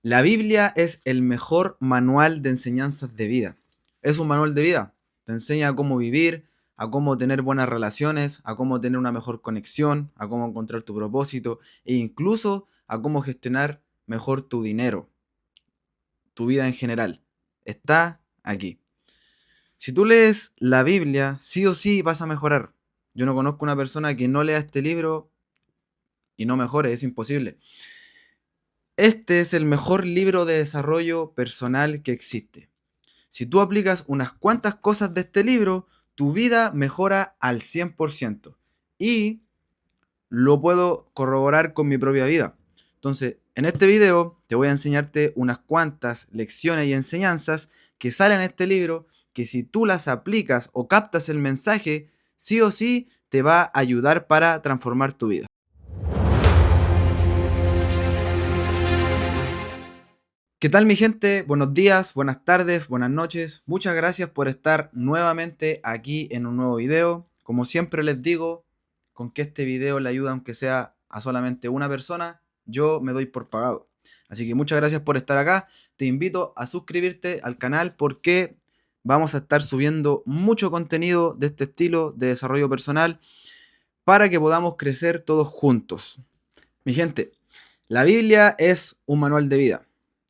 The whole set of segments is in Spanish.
La Biblia es el mejor manual de enseñanzas de vida. Es un manual de vida. Te enseña a cómo vivir, a cómo tener buenas relaciones, a cómo tener una mejor conexión, a cómo encontrar tu propósito e incluso a cómo gestionar mejor tu dinero, tu vida en general. Está aquí. Si tú lees la Biblia, sí o sí vas a mejorar. Yo no conozco una persona que no lea este libro y no mejore, es imposible. Este es el mejor libro de desarrollo personal que existe. Si tú aplicas unas cuantas cosas de este libro, tu vida mejora al 100%. Y lo puedo corroborar con mi propia vida. Entonces, en este video te voy a enseñarte unas cuantas lecciones y enseñanzas que salen en este libro, que si tú las aplicas o captas el mensaje, sí o sí te va a ayudar para transformar tu vida. ¿Qué tal mi gente? Buenos días, buenas tardes, buenas noches. Muchas gracias por estar nuevamente aquí en un nuevo video. Como siempre les digo, con que este video le ayuda aunque sea a solamente una persona, yo me doy por pagado. Así que muchas gracias por estar acá. Te invito a suscribirte al canal porque vamos a estar subiendo mucho contenido de este estilo de desarrollo personal para que podamos crecer todos juntos. Mi gente, la Biblia es un manual de vida.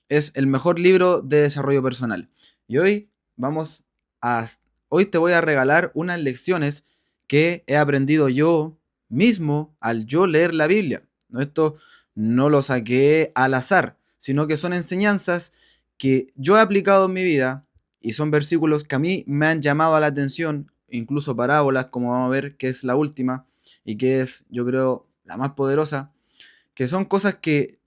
Es el mejor libro de desarrollo personal. Y vamos a, hoy te voy a regalar unas lecciones que he aprendido yo mismo al yo leer la Biblia. No, esto no lo saqué al azar, sino que son enseñanzas que yo he aplicado en mi vida y son versículos que a mí me han llamado la atención, incluso parábolas, como vamos a ver, que es la última y que es, yo creo, la más poderosa, que son cosas que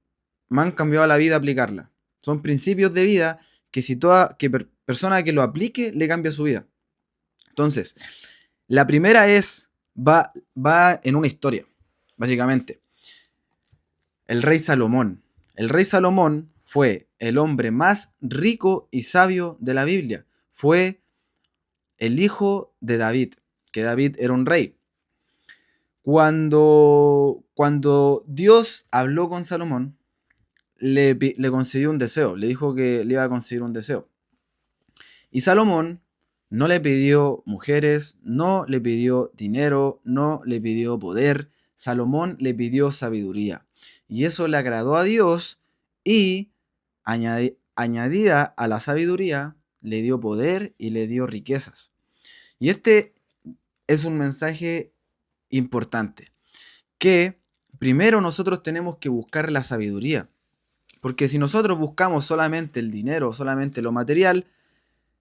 me han cambiado la vida aplicarla. Son principios de vida que si toda persona que lo aplique le cambia su vida. Entonces, la primera va en una historia, básicamente. El rey Salomón. El rey Salomón fue el hombre más rico y sabio de la Biblia. Fue el hijo de David, que David era un rey. Cuando Dios habló con Salomón, le concedió un deseo, le dijo que le iba a conceder un deseo. Y Salomón no le pidió mujeres, no le pidió dinero, no le pidió poder, Salomón le pidió sabiduría. Y eso le agradó a Dios y añadida a la sabiduría le dio poder y le dio riquezas. Y este es un mensaje importante, que primero nosotros tenemos que buscar la sabiduría. Porque si nosotros buscamos solamente el dinero, solamente lo material,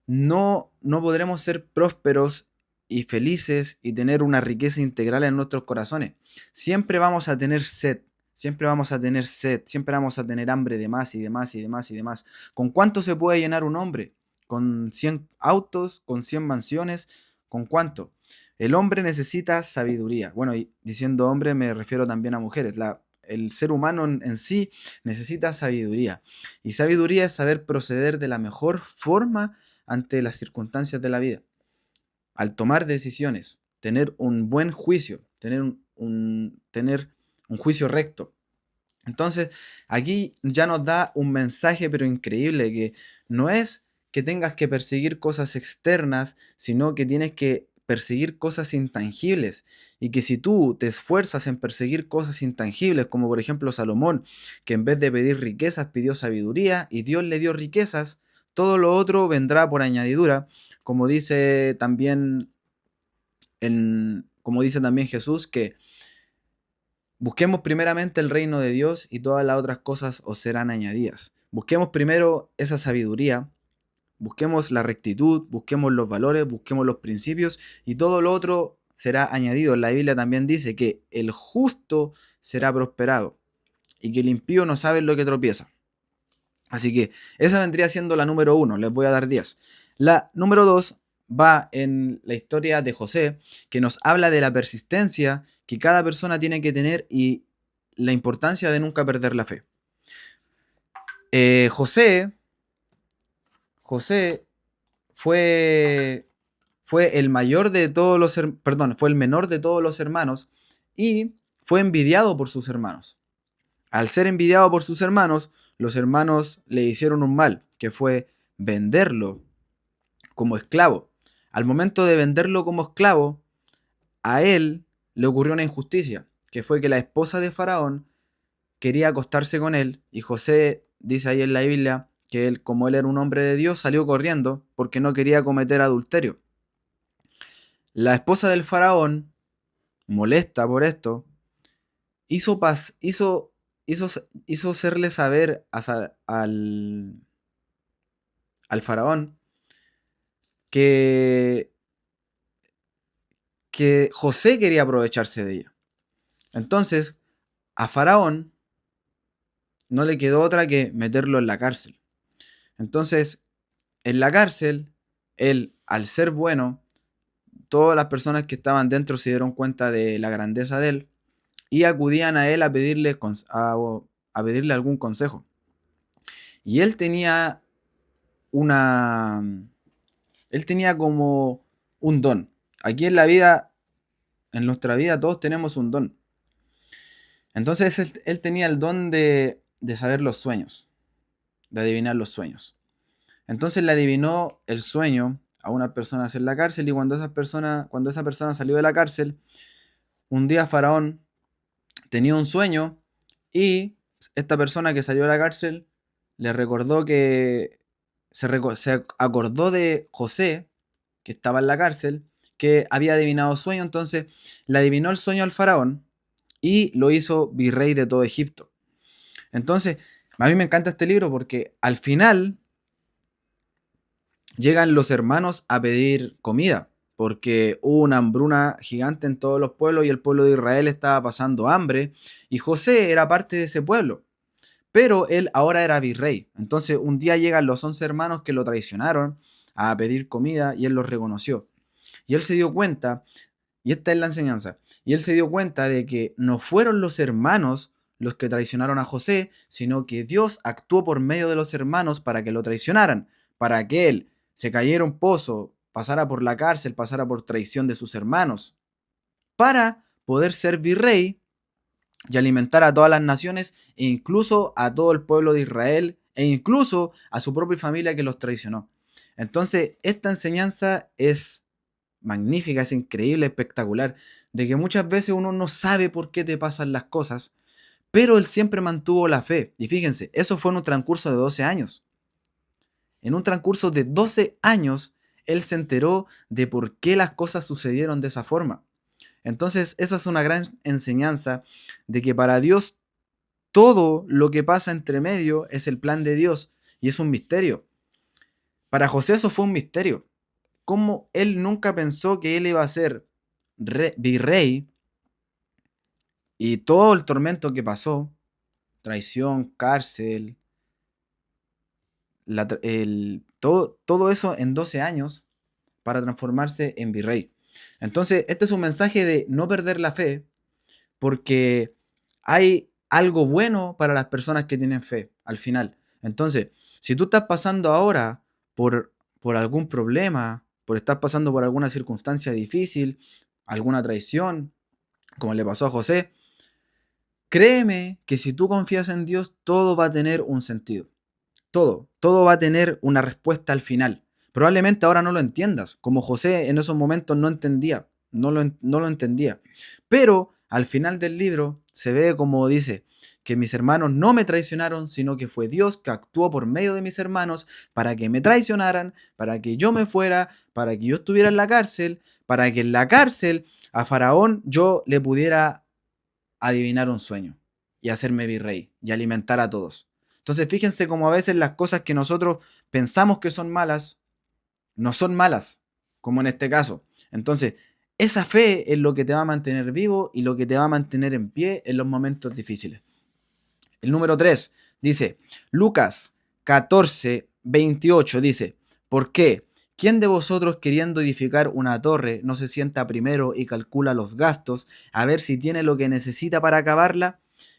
no podremos ser prósperos y felices y tener una riqueza integral en nuestros corazones. Siempre vamos a tener sed, siempre vamos a tener sed, siempre vamos a tener hambre de más y de más y de más y de más. ¿Con cuánto se puede llenar un hombre? ¿Con 100 autos? ¿Con 100 mansiones? ¿Con cuánto? El hombre necesita sabiduría. Bueno, y diciendo hombre me refiero también a mujeres. El ser humano en sí necesita sabiduría. Y sabiduría es saber proceder de la mejor forma ante las circunstancias de la vida. Al tomar decisiones, tener un buen juicio, tener un juicio recto. Entonces, aquí ya nos da un mensaje, pero increíble, que no es que tengas que perseguir cosas externas, sino que tienes que perseguir cosas intangibles. Y que si tú te esfuerzas en perseguir cosas intangibles, como por ejemplo Salomón, que en vez de pedir riquezas pidió sabiduría y Dios le dio riquezas, todo lo otro vendrá por añadidura, como dice también, como dice también Jesús, que busquemos primeramente el reino de Dios y todas las otras cosas os serán añadidas. Busquemos primero esa sabiduría, busquemos la rectitud, busquemos los valores, busquemos los principios y todo lo otro será añadido. La Biblia también dice que el justo será prosperado y que el impío no sabe en lo que tropieza. Así que esa vendría siendo la número 1, les voy a dar 10. La número 2 va en la historia de José, que nos habla de la persistencia que cada persona tiene que tener y la importancia de nunca perder la fe. Eh, José, José fue, fue el mayor de todos los, perdón, fue el menor de todos los hermanos y fue envidiado por sus hermanos. Al ser envidiado por sus hermanos, los hermanos le hicieron un mal, que fue venderlo como esclavo. Al momento de venderlo como esclavo, a él le ocurrió una injusticia, que fue que la esposa de Faraón quería acostarse con él, y José dice ahí en la Biblia que él, como él era un hombre de Dios, salió corriendo porque no quería cometer adulterio. La esposa del Faraón, molesta por esto, hizo, hizo, hizo hacerle saber al Faraón que, que José quería aprovecharse de ella. Entonces, a Faraón no le quedó otra que meterlo en la cárcel. Entonces, en la cárcel, él, al ser bueno, todas las personas que estaban dentro se dieron cuenta de la grandeza de él y acudían a él a pedirle, a pedirle algún consejo. Y una, él tenía como un don. Aquí en la vida, en nuestra vida, todos tenemos un don. Entonces él tenía el don de saber los sueños, de adivinar los sueños. Entonces le adivinó el sueño a unas personas en la cárcel y cuando esa persona salió de la cárcel, un día Faraón tenía un sueño y esta persona que salió de la cárcel le recordó que se acordó de José, que estaba en la cárcel, que había adivinado sueño, entonces le adivinó el sueño al Faraón y lo hizo virrey de todo Egipto. Entonces, a mí me encanta este libro porque al final llegan los hermanos a pedir comida, porque hubo una hambruna gigante en todos los pueblos y el pueblo de Israel estaba pasando hambre, y José era parte de ese pueblo, pero él ahora era virrey. Entonces un día llegan los 11 hermanos que lo traicionaron a pedir comida y él los reconoció. Y él se dio cuenta, y esta es la enseñanza, y él se dio cuenta de que no fueron los hermanos los que traicionaron a José, sino que Dios actuó por medio de los hermanos para que lo traicionaran, para que él se cayera un pozo, pasara por la cárcel, pasara por traición de sus hermanos, para poder ser virrey y alimentar a todas las naciones e incluso a todo el pueblo de Israel e incluso a su propia familia que los traicionó. Entonces, esta enseñanza es magnífica, es increíble, espectacular, de que muchas veces uno no sabe por qué te pasan las cosas, pero él siempre mantuvo la fe. Y fíjense, eso fue en un transcurso de 12 años. En un transcurso de 12 años, él se enteró de por qué las cosas sucedieron de esa forma. Entonces, esa es una gran enseñanza de que para Dios todo lo que pasa entre medio es el plan de Dios y es un misterio. Para José eso fue un misterio. Cómo él nunca pensó que él iba a ser virrey y todo el tormento que pasó, traición, cárcel, todo eso en 12 años para transformarse en virrey. Entonces, este es un mensaje de no perder la fe, porque hay algo bueno para las personas que tienen fe al final. Entonces, si tú estás pasando ahora por algún problema, estás pasando por alguna circunstancia difícil, alguna traición, como le pasó a José, créeme que si tú confías en Dios, todo va a tener un sentido. Todo va a tener una respuesta al final. Probablemente ahora no lo entiendas, como José en esos momentos no entendía, no lo entendía. Pero al final del libro se ve como dice que mis hermanos no me traicionaron, sino que fue Dios que actuó por medio de mis hermanos para que me traicionaran, para que yo me fuera, para que yo estuviera en la cárcel, para que en la cárcel a Faraón yo le pudiera adivinar un sueño y hacerme virrey y alimentar a todos. Entonces fíjense cómo a veces las cosas que nosotros pensamos que son malas, no son malas, como en este caso. Entonces, esa fe es lo que te va a mantener vivo y lo que te va a mantener en pie en los momentos difíciles. El número 3 dice, Lucas 14:28 dice, ¿por qué? ¿Quién de vosotros queriendo edificar una torre no se sienta primero y calcula los gastos a ver si tiene lo que necesita para acabarla?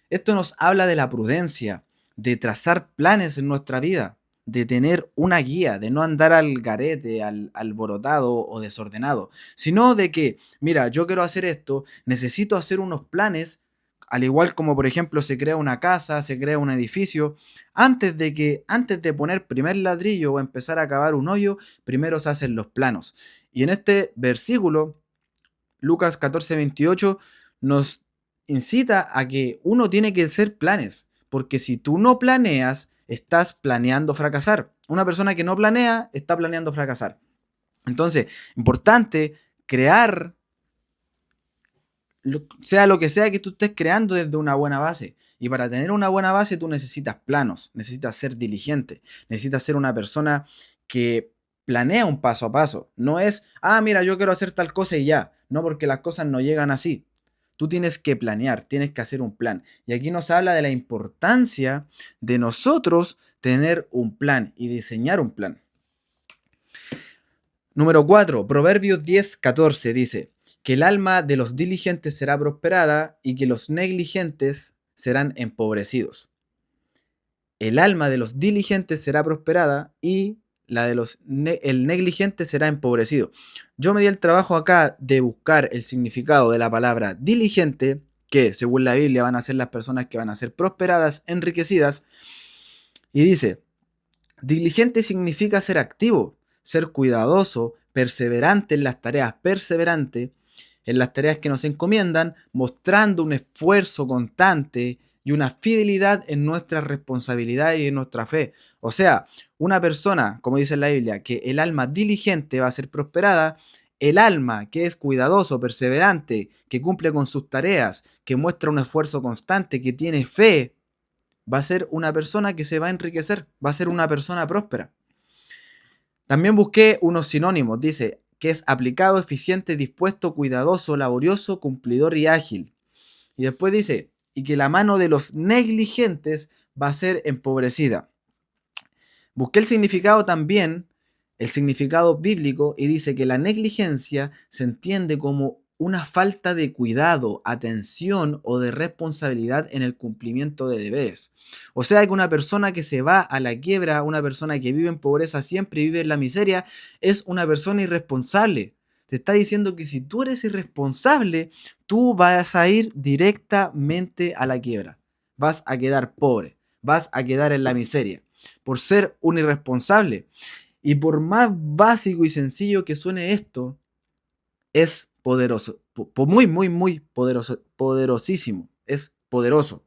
Esto nos habla de la prudencia, de trazar planes en nuestra vida, de tener una guía, de no andar al garete, al alborotado o desordenado, sino de que, mira, yo quiero hacer esto, necesito hacer unos planes al igual como por ejemplo se crea una casa, se crea un edificio, antes de poner primer ladrillo o empezar a cavar un hoyo, primero se hacen los planos. Y en este versículo, Lucas 14:28, nos incita a que uno tiene que hacer planes, porque si tú no planeas, estás planeando fracasar. Una persona que no planea está planeando fracasar. Entonces, importante crear, sea lo que sea que tú estés creando, desde una buena base. Y para tener una buena base tú necesitas planos, necesitas ser diligente, necesitas ser una persona que planea un paso a paso. No es, mira, yo quiero hacer tal cosa y ya. No, porque las cosas no llegan así. Tú tienes que planear, tienes que hacer un plan. Y aquí nos habla de la importancia de nosotros tener un plan y diseñar un plan. Número 4, Proverbios 10:14 dice que el alma de los diligentes será prosperada y que los negligentes serán empobrecidos. El alma de los diligentes será prosperada y el negligente será empobrecido. Yo me di el trabajo acá de buscar el significado de la palabra diligente, que según la Biblia van a ser las personas que van a ser prosperadas, enriquecidas, y dice, diligente significa ser activo, ser cuidadoso, perseverante en las tareas, en las tareas que nos encomiendan, mostrando un esfuerzo constante y una fidelidad en nuestras responsabilidades y en nuestra fe. O sea, una persona, como dice en la Biblia, que el alma diligente va a ser prosperada, el alma que es cuidadoso, perseverante, que cumple con sus tareas, que muestra un esfuerzo constante, que tiene fe, va a ser una persona que se va a enriquecer, va a ser una persona próspera. También busqué unos sinónimos. Dice que es aplicado, eficiente, dispuesto, cuidadoso, laborioso, cumplidor y ágil. Y después dice, y que la mano de los negligentes va a ser empobrecida. Busqué el significado también, el significado bíblico, y dice que la negligencia se entiende como una falta de cuidado, atención o de responsabilidad en el cumplimiento de deberes. O sea que una persona que se va a la quiebra, una persona que vive en pobreza siempre y vive en la miseria, es una persona irresponsable. Te está diciendo que si tú eres irresponsable, tú vas a ir directamente a la quiebra. Vas a quedar pobre, vas a quedar en la miseria por ser un irresponsable. Y por más básico y sencillo que suene esto, es poderoso, muy, muy, muy poderoso, poderosísimo, es poderoso.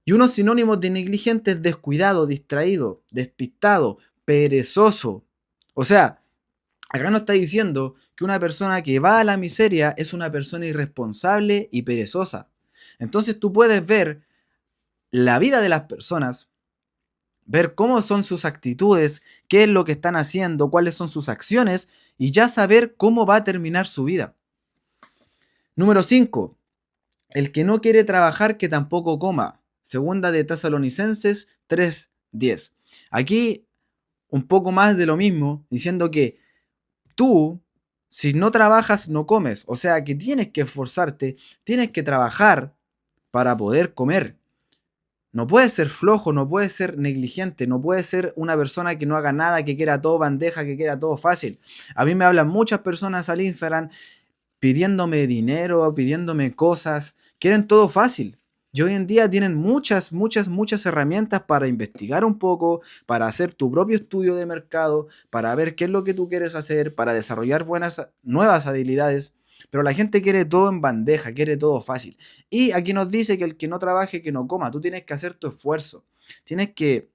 Y unos sinónimos de negligente es descuidado, distraído, despistado, perezoso. O sea, acá nos está diciendo que una persona que va a la miseria es una persona irresponsable y perezosa. Entonces tú puedes ver la vida de las personas, ver cómo son sus actitudes, qué es lo que están haciendo, cuáles son sus acciones y ya saber cómo va a terminar su vida. Número 5. El que no quiere trabajar, que tampoco coma. Segunda de Tesalonicenses 3:10. Aquí un poco más de lo mismo, diciendo que tú, si no trabajas, no comes. O sea que tienes que esforzarte, tienes que trabajar para poder comer. No puedes ser flojo, no puedes ser negligente, no puedes ser una persona que no haga nada, que quiera todo bandeja, que quiera todo fácil. A mí me hablan muchas personas al Instagram pidiéndome dinero, pidiéndome cosas, quieren todo fácil. Y hoy en día tienen muchas, muchas, muchas herramientas para investigar un poco, para hacer tu propio estudio de mercado, para ver qué es lo que tú quieres hacer, para desarrollar nuevas habilidades. Pero la gente quiere todo en bandeja, quiere todo fácil. Y aquí nos dice que el que no trabaje, que no coma. Tú tienes que hacer tu esfuerzo. Tienes que,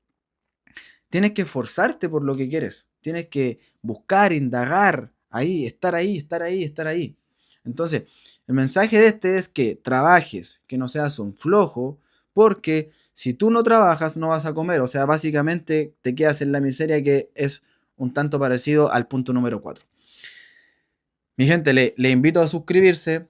tienes que esforzarte por lo que quieres. Tienes que buscar, indagar, ahí, estar ahí, estar ahí, estar ahí. Entonces, el mensaje de este es que trabajes, que no seas un flojo, porque si tú no trabajas no vas a comer. O sea, básicamente te quedas en la miseria, que es un tanto parecido al punto número 4. Mi gente, le invito a suscribirse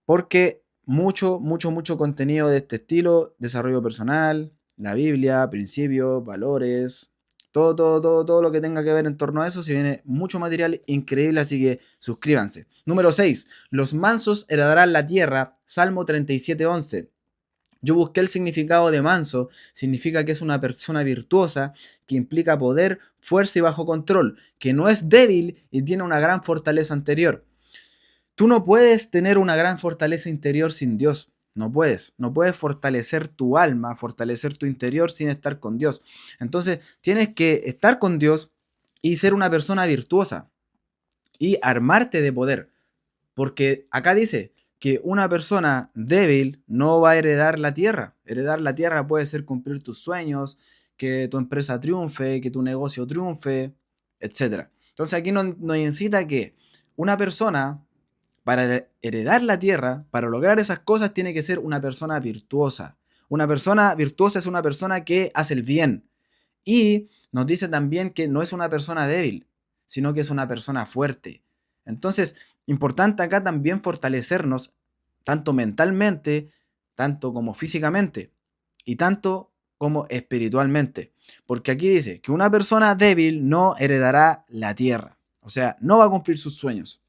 porque mucho, mucho, mucho contenido de este estilo, desarrollo personal, la Biblia, principios, valores, todo, todo, todo, todo lo que tenga que ver en torno a eso, se viene mucho material increíble, así que suscríbanse. Número 6. Los mansos heredarán la tierra, Salmo 37:11. Yo busqué el significado de manso, significa que es una persona virtuosa, que implica poder, fuerza y bajo control, que no es débil y tiene una gran fortaleza interior. Tú no puedes tener una gran fortaleza interior sin Dios. No puedes fortalecer tu alma, fortalecer tu interior sin estar con Dios. Entonces, tienes que estar con Dios y ser una persona virtuosa y armarte de poder. Porque acá dice que una persona débil no va a heredar la tierra. Heredar la tierra puede ser cumplir tus sueños, que tu empresa triunfe, que tu negocio triunfe, etcétera. Entonces aquí nos incita que una persona, para heredar la tierra, para lograr esas cosas, tiene que ser una persona virtuosa. Una persona virtuosa es una persona que hace el bien. Y nos dice también que no es una persona débil, sino que es una persona fuerte. Entonces, importante acá también fortalecernos tanto mentalmente, tanto como físicamente y tanto como espiritualmente. Porque aquí dice que una persona débil no heredará la tierra. O sea, no va a cumplir sus sueños.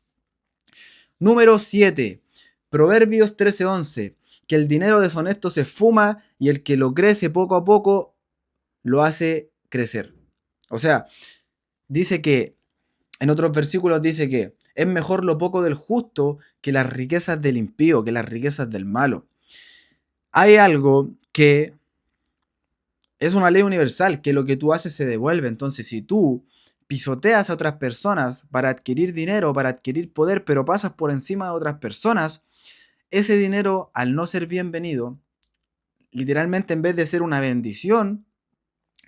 Número 7. Proverbios 13:11. Que el dinero deshonesto se fuma y el que lo crece poco a poco lo hace crecer. O sea, dice que, en otros versículos dice que es mejor lo poco del justo que las riquezas del impío, que las riquezas del malo. Hay algo que es una ley universal, que lo que tú haces se devuelve. Entonces, si tú pisoteas a otras personas para adquirir dinero, para adquirir poder, pero pasas por encima de otras personas, ese dinero, al no ser bienvenido, literalmente en vez de ser una bendición,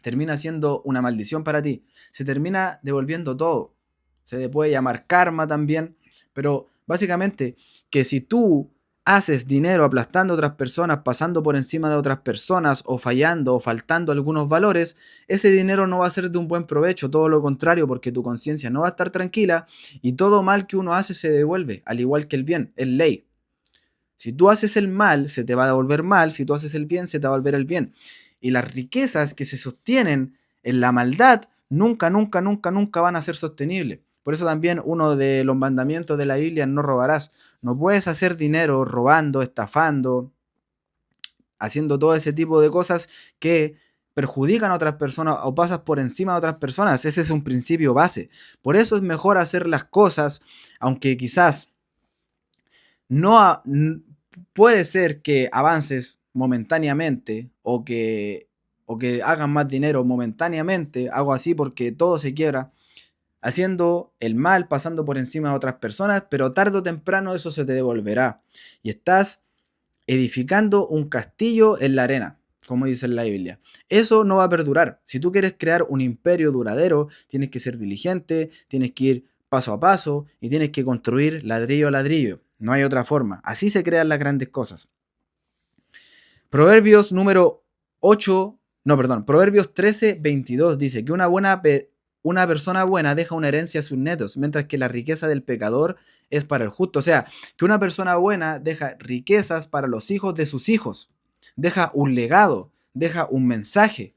termina siendo una maldición para ti. Se termina devolviendo todo. Se le puede llamar karma también, pero básicamente que si tú haces dinero aplastando a otras personas, pasando por encima de otras personas o fallando o faltando algunos valores, ese dinero no va a ser de un buen provecho, todo lo contrario, porque tu conciencia no va a estar tranquila y todo mal que uno hace se devuelve, al igual que el bien, es ley. Si tú haces el mal, se te va a devolver mal. Si tú haces el bien, se te va a devolver el bien. Y las riquezas que se sostienen en la maldad nunca, nunca, nunca, nunca van a ser sostenibles. Por eso también uno de los mandamientos de la Biblia es no robarás. No puedes hacer dinero robando, estafando, haciendo todo ese tipo de cosas que perjudican a otras personas o pasas por encima de otras personas. Ese es un principio base. Por eso es mejor hacer las cosas, aunque quizás no puede ser que avances momentáneamente o que hagan más dinero momentáneamente, hago así porque todo se quiebra, haciendo el mal, pasando por encima de otras personas, pero tarde o temprano eso se te devolverá. Y estás edificando un castillo en la arena, como dice en la Biblia. Eso no va a perdurar. Si tú quieres crear un imperio duradero, tienes que ser diligente, tienes que ir paso a paso y tienes que construir ladrillo a ladrillo. No hay otra forma. Así se crean las grandes cosas. Proverbios número 8, no, perdón, Proverbios 13:22 dice que una persona buena deja una herencia a sus nietos, mientras que la riqueza del pecador es para el justo. O sea, que una persona buena deja riquezas para los hijos de sus hijos, deja un legado, deja un mensaje.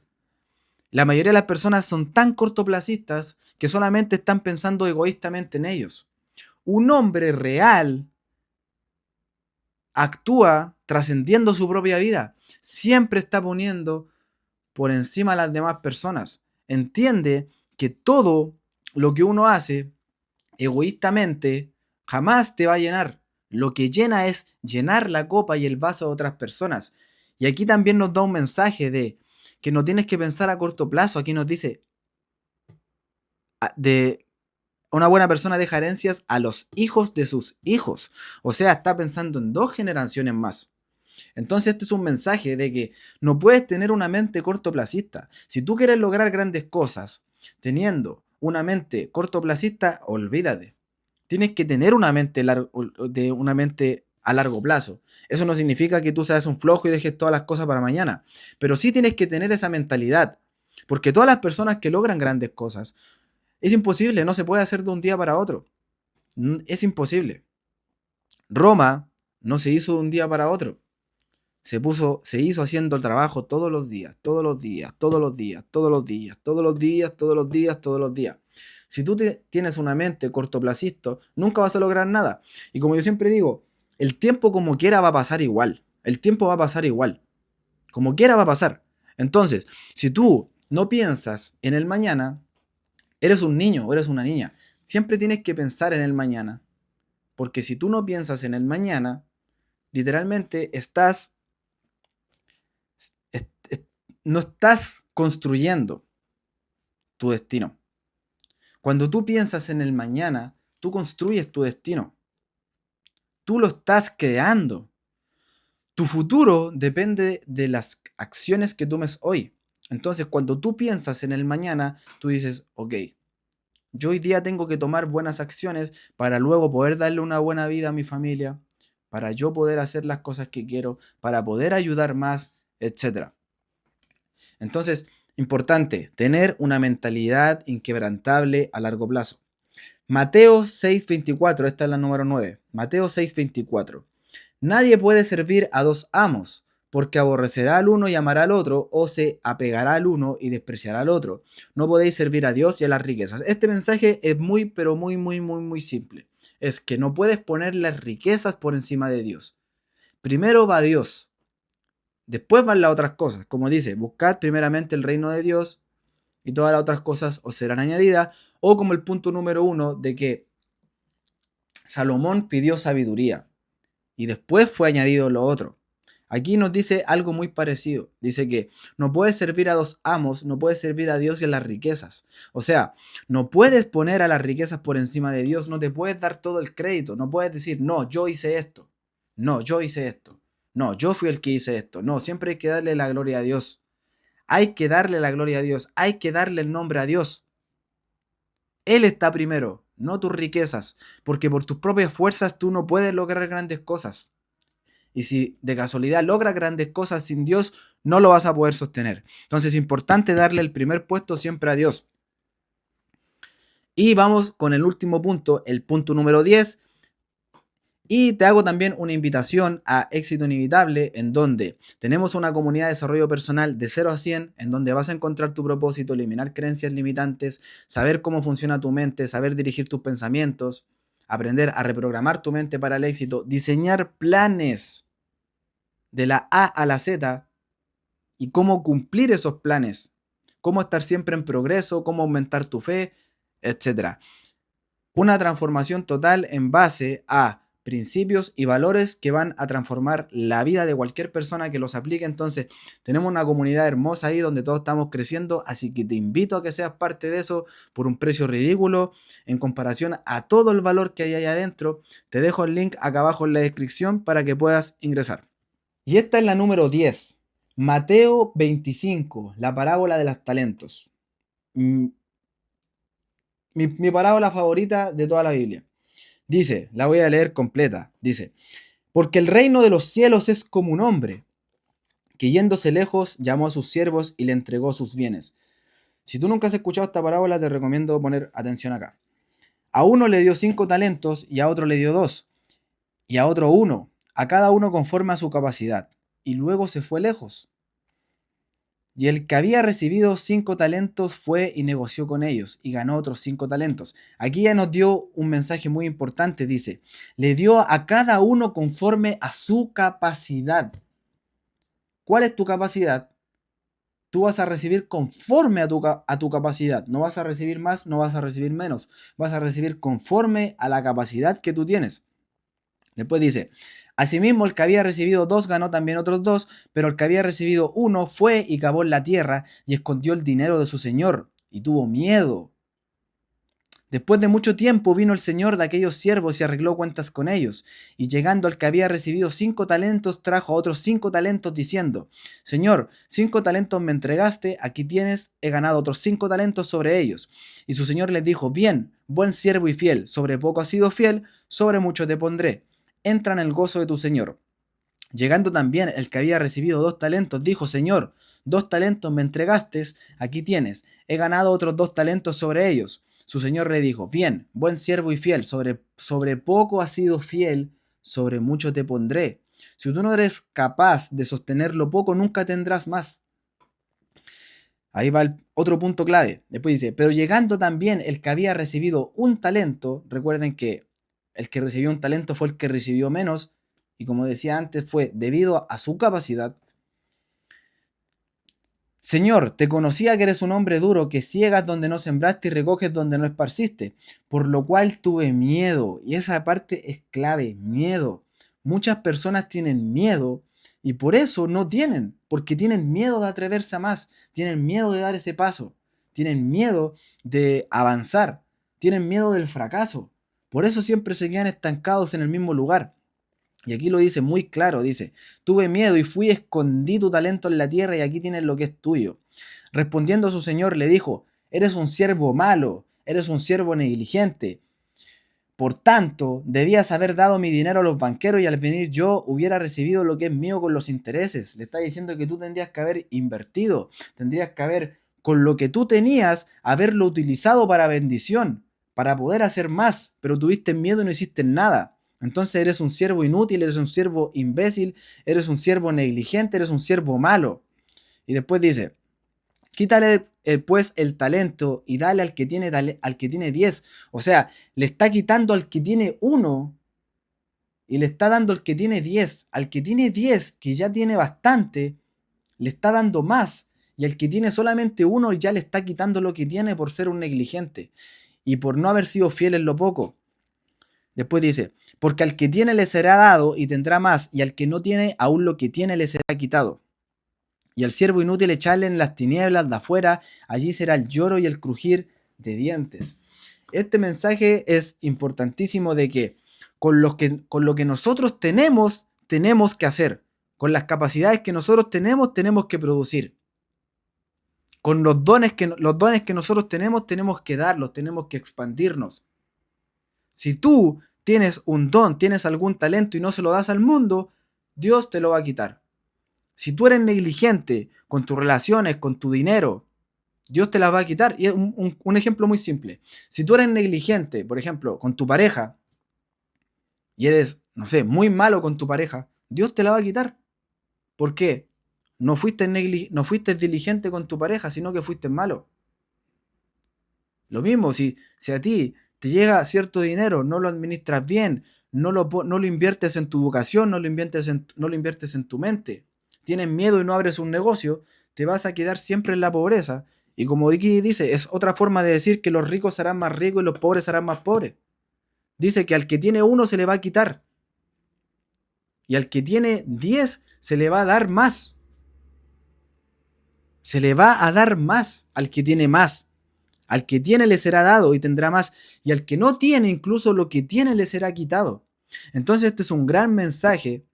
La mayoría de las personas son tan cortoplacistas que solamente están pensando egoístamente en ellos. Un hombre real actúa trascendiendo su propia vida. Siempre está poniendo por encima a las demás personas. Entiende que todo lo que uno hace egoístamente jamás te va a llenar. Lo que llena es llenar la copa y el vaso de otras personas. Y aquí también nos da un mensaje de que no tienes que pensar a corto plazo. Aquí nos dice de una buena persona deja herencias a los hijos de sus hijos. O sea, está pensando en 2 generaciones más. Entonces, este es un mensaje de que no puedes tener una mente cortoplacista. Si tú quieres lograr grandes cosas teniendo una mente cortoplacista, olvídate. Tienes que tener una mente a largo plazo. Eso no significa que tú seas un flojo y dejes todas las cosas para mañana, pero sí tienes que tener esa mentalidad, porque todas las personas que logran grandes cosas, es imposible, no se puede hacer de un día para otro. Es imposible. Roma no se hizo de un día para otro. Se hizo haciendo el trabajo todos los días, todos los días, todos los días, todos los días, todos los días, todos los días, todos los días. Si tú tienes una mente cortoplacista, nunca vas a lograr nada. Y como yo siempre digo, el tiempo como quiera va a pasar igual. El tiempo va a pasar igual. Como quiera va a pasar. Entonces, si tú no piensas en el mañana, eres un niño o eres una niña. Siempre tienes que pensar en el mañana. Porque si tú no piensas en el mañana, literalmente est- est- no estás construyendo tu destino. Cuando tú piensas en el mañana, tú construyes tu destino. Tú lo estás creando. Tu futuro depende de las acciones que tomes hoy. Entonces, cuando tú piensas en el mañana, tú dices, ok, yo hoy día tengo que tomar buenas acciones para luego poder darle una buena vida a mi familia, para yo poder hacer las cosas que quiero, para poder ayudar más, etcétera. Entonces, importante, tener una mentalidad inquebrantable a largo plazo. Mateo 6:24, esta es la número 9. Mateo 6:24. Nadie puede servir a dos amos, porque aborrecerá al uno y amará al otro, o se apegará al uno y despreciará al otro. No podéis servir a Dios y a las riquezas. Este mensaje es muy, pero muy, muy, muy, muy simple. Es que no puedes poner las riquezas por encima de Dios. Primero va Dios, después van las otras cosas. Como dice, buscad primeramente el reino de Dios y todas las otras cosas os serán añadidas. O como el punto número 1 de que Salomón pidió sabiduría y después fue añadido lo otro. Aquí nos dice algo muy parecido. Dice que no puedes servir a dos amos, no puedes servir a Dios y a las riquezas. O sea, no puedes poner a las riquezas por encima de Dios, no te puedes dar todo el crédito, no puedes decir, no, yo hice esto, no, yo hice esto, no, yo fui el que hice esto. No, siempre hay que darle la gloria a Dios. Hay que darle la gloria a Dios, hay que darle el nombre a Dios. Él está primero, no tus riquezas, porque por tus propias fuerzas tú no puedes lograr grandes cosas. Y si de casualidad logras grandes cosas sin Dios, no lo vas a poder sostener. Entonces es importante darle el primer puesto siempre a Dios. Y vamos con el último punto, el punto número 10. Y te hago también una invitación a Éxito Inevitable, en donde tenemos una comunidad de desarrollo personal de 0 a 100, en donde vas a encontrar tu propósito, eliminar creencias limitantes, saber cómo funciona tu mente, saber dirigir tus pensamientos, aprender a reprogramar tu mente para el éxito, diseñar planes de la A a la Z y cómo cumplir esos planes, cómo estar siempre en progreso, cómo aumentar tu fe, etcétera. Una transformación total en base a principios y valores que van a transformar la vida de cualquier persona que los aplique. Entonces, tenemos una comunidad hermosa ahí donde todos estamos creciendo, así que te invito a que seas parte de eso por un precio ridículo en comparación a todo el valor que hay ahí adentro. Te dejo el link acá abajo en la descripción para que puedas ingresar. Y esta es la número 10. Mateo 25, la parábola de los talentos. Mm, mi parábola favorita de toda la Biblia. Dice, la voy a leer completa. Dice, porque el reino de los cielos es como un hombre que yéndose lejos llamó a sus siervos y le entregó sus bienes. Si tú nunca has escuchado esta parábola, te recomiendo poner atención acá. A uno le dio 5 talentos y a otro le dio 2 y a otro 1, a cada uno conforme a su capacidad. Y luego se fue lejos. Y el que había recibido 5 talentos fue y negoció con ellos y ganó otros 5 talentos. Aquí ya nos dio un mensaje muy importante. Dice, le dio a cada uno conforme a su capacidad. ¿Cuál es tu capacidad? Tú vas a recibir conforme a tu capacidad. No vas a recibir más, no vas a recibir menos. Vas a recibir conforme a la capacidad que tú tienes. Después dice, asimismo el que había recibido 2 ganó también otros 2, pero el que había recibido 1 fue y cavó en la tierra y escondió el dinero de su señor y tuvo miedo. Después de mucho tiempo vino el señor de aquellos siervos y arregló cuentas con ellos. Y llegando al que había recibido 5 talentos, trajo a otros 5 talentos diciendo, Señor, 5 talentos me entregaste, aquí tienes, he ganado otros 5 talentos sobre ellos. Y su señor les dijo, bien, buen siervo y fiel, sobre poco has sido fiel, sobre mucho te pondré. Entra en el gozo de tu señor. Llegando también el que había recibido 2 talentos, dijo, Señor, 2 talentos me entregaste, aquí tienes, he ganado otros 2 talentos sobre ellos. Su señor le dijo, bien, buen siervo y fiel, sobre poco has sido fiel, sobre mucho te pondré. Si tú no eres capaz de sostener lo poco, nunca tendrás más. Ahí va el otro punto clave. Después dice, pero llegando también el que había recibido un talento, recuerden que el que recibió un talento fue el que recibió menos, y como decía antes, fue debido a su capacidad. Señor, te conocía que eres un hombre duro, que ciegas donde no sembraste y recoges donde no esparciste, por lo cual tuve miedo. Y esa parte es clave, miedo. muchas personas tienen miedo y por eso no tienen, porque tienen miedo de atreverse a más, tienen miedo de dar ese paso, tienen miedo de avanzar, tienen miedo del fracaso. Por eso siempre se quedan estancados en el mismo lugar. Y aquí lo dice muy claro, dice, tuve miedo y fui, escondí tu talento en la tierra y aquí tienes lo que es tuyo. Respondiendo a su señor le dijo, eres un siervo malo, eres un siervo negligente. Por tanto, debías haber dado mi dinero a los banqueros y al venir yo hubiera recibido lo que es mío con los intereses. Le está diciendo que tú tendrías que haber invertido, tendrías que haber, con lo que tú tenías, haberlo utilizado para bendición, para poder hacer más, pero tuviste miedo y no hiciste nada. Entonces eres un siervo inútil, eres un siervo imbécil, eres un siervo negligente, eres un siervo malo. Y después dice, quítale pues el talento y dale al que tiene 10. O sea, le está quitando al que tiene 1 y le está dando al que tiene 10. Al que tiene 10, que ya tiene bastante, le está dando más. Y al que tiene solamente 1 ya le está quitando lo que tiene por ser un negligente y por no haber sido fiel en lo poco. Después dice, porque al que tiene le será dado y tendrá más, y al que no tiene, aún lo que tiene le será quitado. Y al siervo inútil echarle en las tinieblas de afuera, allí será el lloro y el crujir de dientes. Este mensaje es importantísimo de que con lo que nosotros tenemos, tenemos que hacer. Con las capacidades que nosotros tenemos, tenemos que producir. Con los dones que nosotros tenemos que darlos, tenemos que expandirnos. Si tú tienes un don, tienes algún talento y no se lo das al mundo, Dios te lo va a quitar. Si tú eres negligente con tus relaciones, con tu dinero, Dios te las va a quitar. Y es un ejemplo muy simple. Si tú eres negligente, por ejemplo, con tu pareja, y eres, no sé, muy malo con tu pareja, Dios te la va a quitar. ¿Por qué? No fuiste diligente con tu pareja, sino que fuiste malo. Lo mismo, si a ti te llega cierto dinero, no lo administras bien, no lo inviertes en tu educación, no lo inviertes en tu mente, tienes miedo y no abres un negocio, te vas a quedar siempre en la pobreza. Y como aquí dice, es otra forma de decir que los ricos serán más ricos y los pobres serán más pobres. Dice que al que tiene 1 se le va a quitar. Y al que tiene 10 se le va a dar más. Se le va a dar más al que tiene más. Al que tiene le será dado y tendrá más. Y al que no tiene, incluso lo que tiene le será quitado. Entonces este es un gran mensaje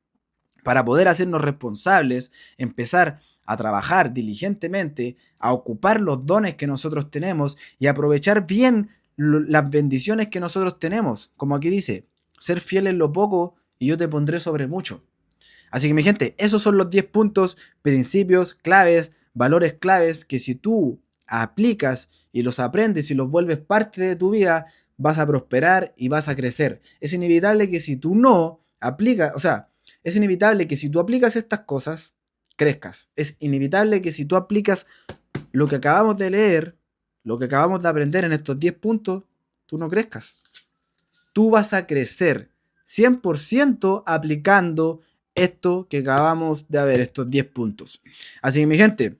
para poder hacernos responsables, empezar a trabajar diligentemente, a ocupar los dones que nosotros tenemos y aprovechar bien las bendiciones que nosotros tenemos. Como aquí dice, ser fiel en lo poco y yo te pondré sobre mucho. Así que mi gente, esos son los 10 puntos, principios, claves, valores claves que si tú aplicas y los aprendes y los vuelves parte de tu vida, vas a prosperar y vas a crecer. Es inevitable que si tú no aplicas, o sea, es inevitable que si tú aplicas estas cosas, crezcas. Es inevitable que si tú aplicas lo que acabamos de leer, lo que acabamos de aprender en estos 10 puntos, tú no crezcas. Tú vas a crecer 100% aplicando esto que acabamos de ver, estos 10 puntos. Así que mi gente,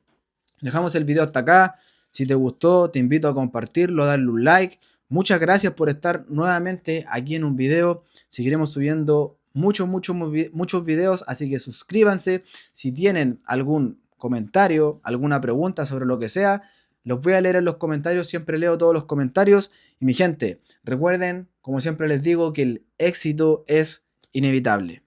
dejamos el video hasta acá. Si te gustó, te invito a compartirlo, darle un like. Muchas gracias por estar nuevamente aquí en un video. Seguiremos subiendo muchos videos, así que suscríbanse. Si tienen algún comentario, alguna pregunta sobre lo que sea, los voy a leer en los comentarios. Siempre leo todos los comentarios. Y mi gente, recuerden, como siempre les digo, que el éxito es inevitable.